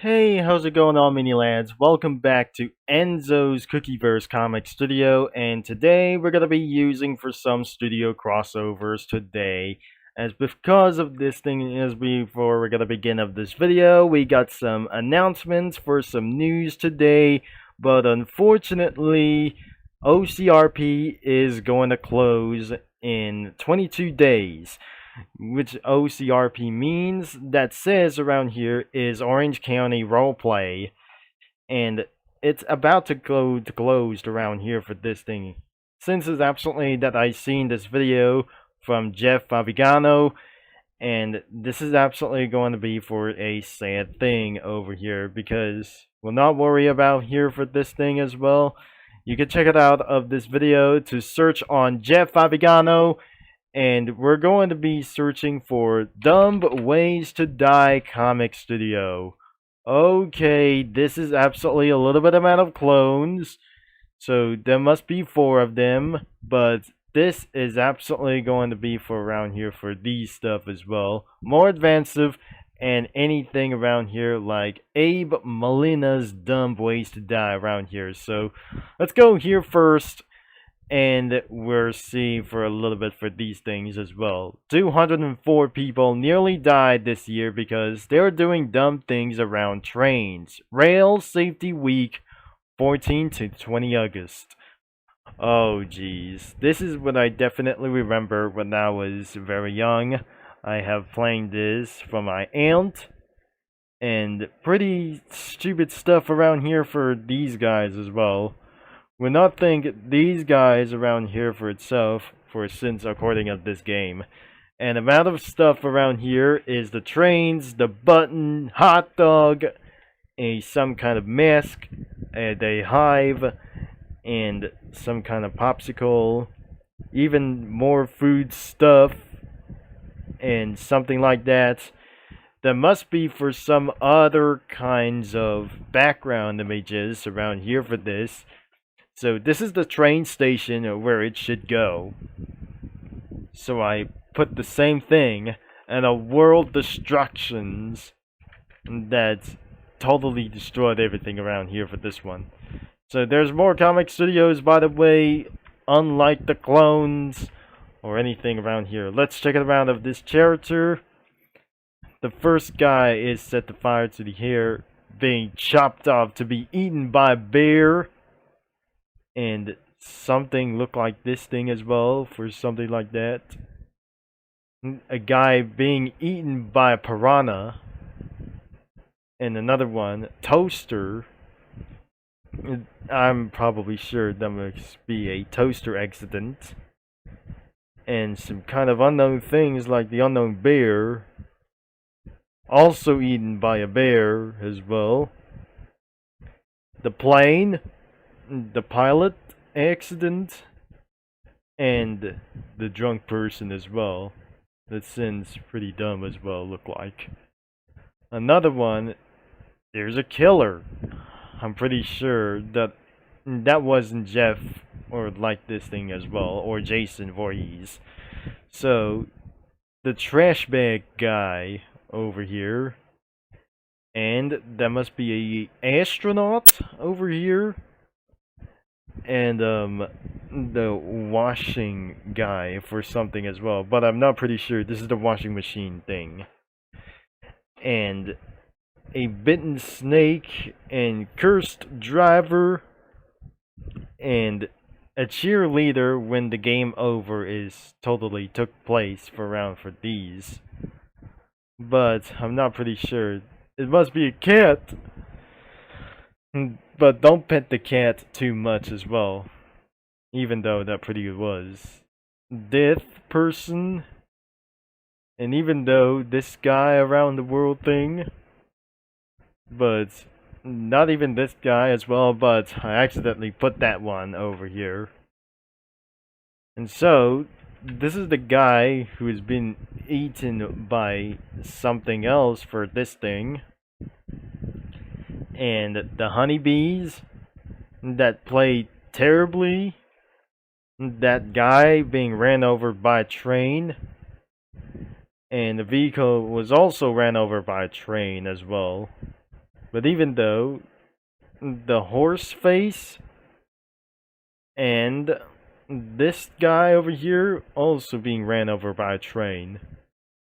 Hey, how's it going on, mini lads? Welcome back to Enzo's Cookieverse Comic Studio, and today we're gonna be using for some studio crossovers today. As because of this thing, as before we're gonna begin of this video, we got some announcements for some news today, but unfortunately, OCRP is going to close in 22 days, which OCRP means, that says around here, is Orange County Roleplay, and it's about to go to closed around here for this thing. Since it's absolutely that I seen this video from Jeff Favigano, and this is absolutely going to be for a sad thing over here, because we'll not worry about here for this thing as well. You can check it out of this video to search on Jeff Favigano, and we're going to be searching for Dumb Ways to Die Comic Studio. Okay, this is absolutely a little bit amount of clones, so there must be 4 of them, but this is absolutely going to be for around here for these stuff as well. More advanced and anything around here like Abe Molina's Dumb Ways to Die around here. So let's go here first, and we'll see for a little bit for these things as well. 204 people nearly died this year because they were doing dumb things around trains. Rail Safety Week, 14 to 20 August. Oh geez, this is what I definitely remember when I was very young. I have played this from my aunt, and pretty stupid stuff around here for these guys as well. Would not think these guys around here for itself, for since according of this game. And amount of stuff around here is the trains, the button, hot dog, some kind of mask, a hive, and some kind of popsicle, even more food stuff, and something like that. There must be for some other kinds of background images around here for this. So this is the train station where it should go. So I put the same thing, and a world destructions that totally destroyed everything around here for this one. So there's more comic studios, by the way, unlike the clones or anything around here. Let's check it out of this character. The first guy is set to fire to the hair, being chopped off to be eaten by a bear. And something look like this thing as well, for something like that. A guy being eaten by a piranha. And another one, toaster. I'm probably sure that must be a toaster accident. And some kind of unknown things like the unknown bear. Also eaten by a bear as well. The plane, the pilot accident, and the drunk person as well. That seems pretty dumb as well, look like. Another one, there's a killer. I'm pretty sure that wasn't Jeff or like this thing as well, or Jason Voorhees. So the trash bag guy over here, and that must be a astronaut over here, and the washing guy for something as well, but I'm not pretty sure. This is the washing machine thing, and a bitten snake, and cursed driver, and a cheerleader when the game over is totally took place for round for these, but I'm not pretty sure. It must be a cat. But don't pet the cat too much as well. Even though that pretty was. Death person. And even though this guy around the world thing. But not even this guy as well, but I accidentally put that one over here. And so, this is the guy who has been eaten by something else for this thing. And the honeybees that played terribly. That guy being ran over by a train. And the vehicle was also ran over by a train as well. But even though the horse face and this guy over here also being ran over by a train.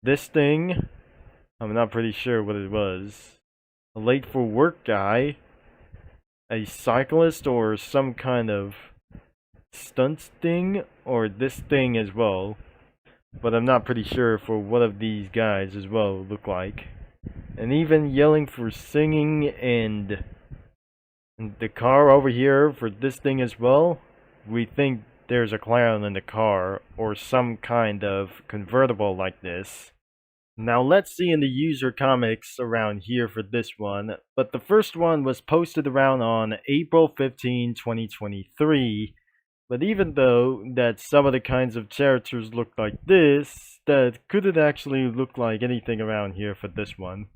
This thing, I'm not pretty sure what it was. A late for work guy, a cyclist, or some kind of stunt thing, or this thing as well. But I'm not pretty sure for what of these guys as well look like. And even yelling for singing and the car over here for this thing as well. We think there's a clown in the car or some kind of convertible like this. Now let's see in the user comics around here for this one, but the first one was posted around on April 15, 2023. But even though that some of the kinds of characters look like this, that couldn't actually look like anything around here for this one.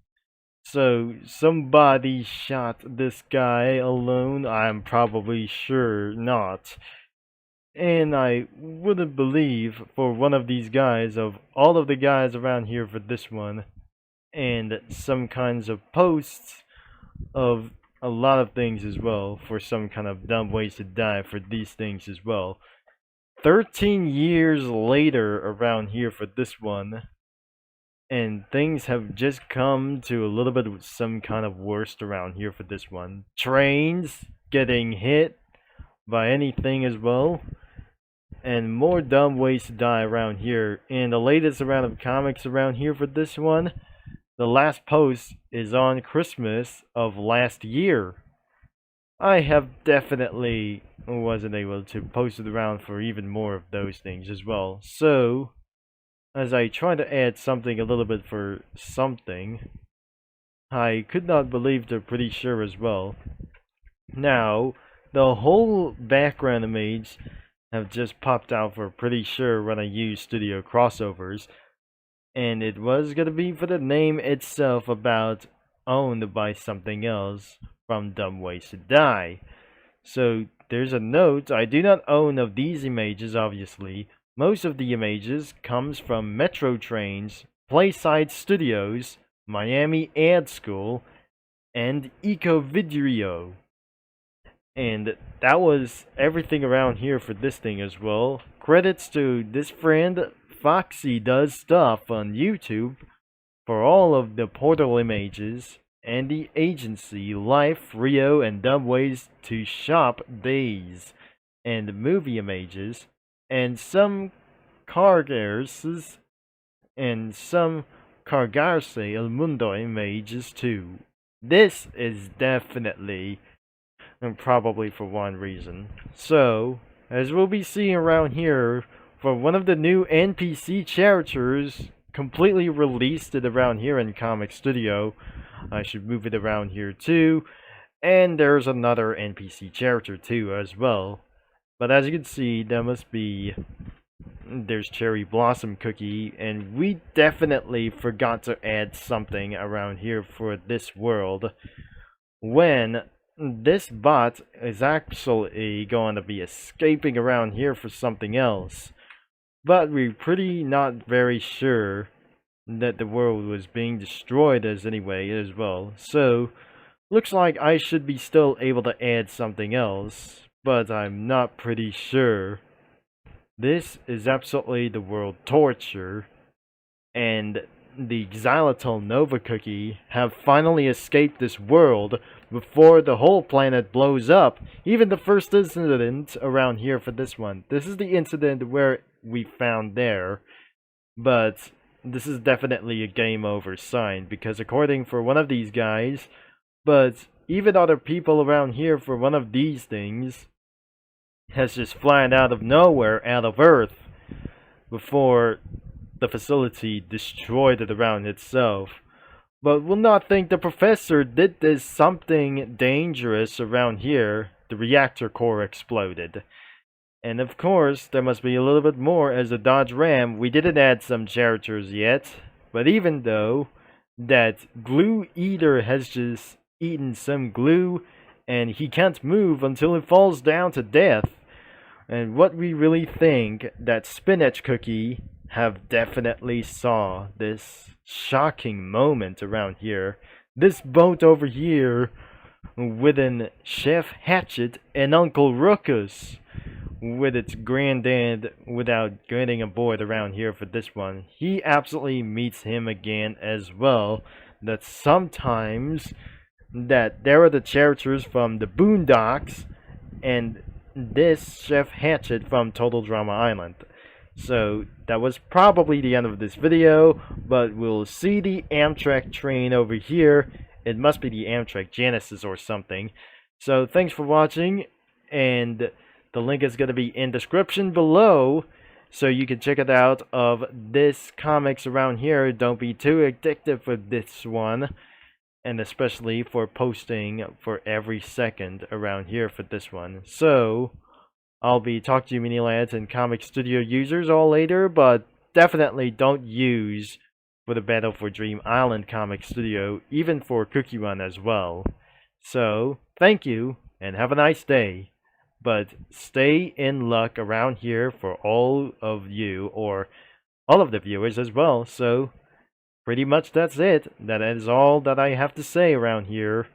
So somebody shot this guy alone? I'm probably sure not. And I wouldn't believe for one of these guys, of all of the guys around here for this one, and some kinds of posts of a lot of things as well, for some kind of dumb ways to die for these things as well. 13 years later around here for this one, and things have just come to a little bit of some kind of worst around here for this one. Trains getting hit by anything as well. And more dumb ways to die around here. And the latest round of comics around here for this one, the last post is on Christmas of last year. I have definitely wasn't able to post it around for even more of those things as well. So, as I try to add something a little bit for something, I could not believe they're pretty sure as well. Now, the whole background image have just popped out for pretty sure when I use studio crossovers, and it was gonna be for the name itself about owned by something else from Dumb Ways to Die. So there's a note, I do not own of these images obviously. Most of the images comes from Metro Trains, Playside Studios, Miami Ad School, and Ecovidrio. And that was everything around here for this thing as well. Credits to this friend, Foxy Does Stuff on YouTube, for all of the portal images, and the agency Life, Rio, and Dumb Ways to Shop Days, and movie images, and some cargarses, and some Cargarse El Mundo images too. This is definitely, and probably for one reason. So, as we'll be seeing around here, for one of the new NPC characters completely released it around here in Comic Studio. I should move it around here too. And there's another NPC character too as well. But as you can see, there must be, there's Cherry Blossom Cookie, and we definitely forgot to add something around here for this world when this bot is actually going to be escaping around here for something else. But we're pretty not very sure that the world was being destroyed as anyway as well. So, looks like I should be still able to add something else, but I'm not pretty sure. This is absolutely the world torture, and the Xylitol Nova Cookie have finally escaped this world before the whole planet blows up. Even the first incident around here for this one. This is the incident where we found there, but this is definitely a game over sign, because according for one of these guys, but even other people around here for one of these things has just flying out of nowhere, out of Earth, before the facility destroyed it around itself. But we'll not think the professor did this something dangerous around here. The reactor core exploded. And of course, there must be a little bit more as a Dodge Ram. We didn't add some characters yet. But even though that Glue Eater has just eaten some glue, and he can't move until he falls down to death. And what we really think that Spinach Cookie have definitely saw this shocking moment around here. This boat over here with an Chef Hatchet and Uncle Ruckus with its granddad without getting aboard around here for this one. He absolutely meets him again as well. That sometimes that there are the characters from the Boondocks and this Chef Hatchet from Total Drama Island. So that was probably the end of this video, but we'll see the Amtrak train over here. It must be the Amtrak Genesis or something. So thanks for watching, and the link is going to be in description below, so you can check it out of this comics around here. Don't be too addictive for this one, and especially for posting for every second around here for this one. So I'll be talking to you mini lads and comic studio users all later, but definitely don't use for the Battle for Dream Island comic studio, even for Cookie Run as well. So thank you and have a nice day. But stay in luck around here for all of you, or all of the viewers as well. So pretty much that's it. That is all that I have to say around here.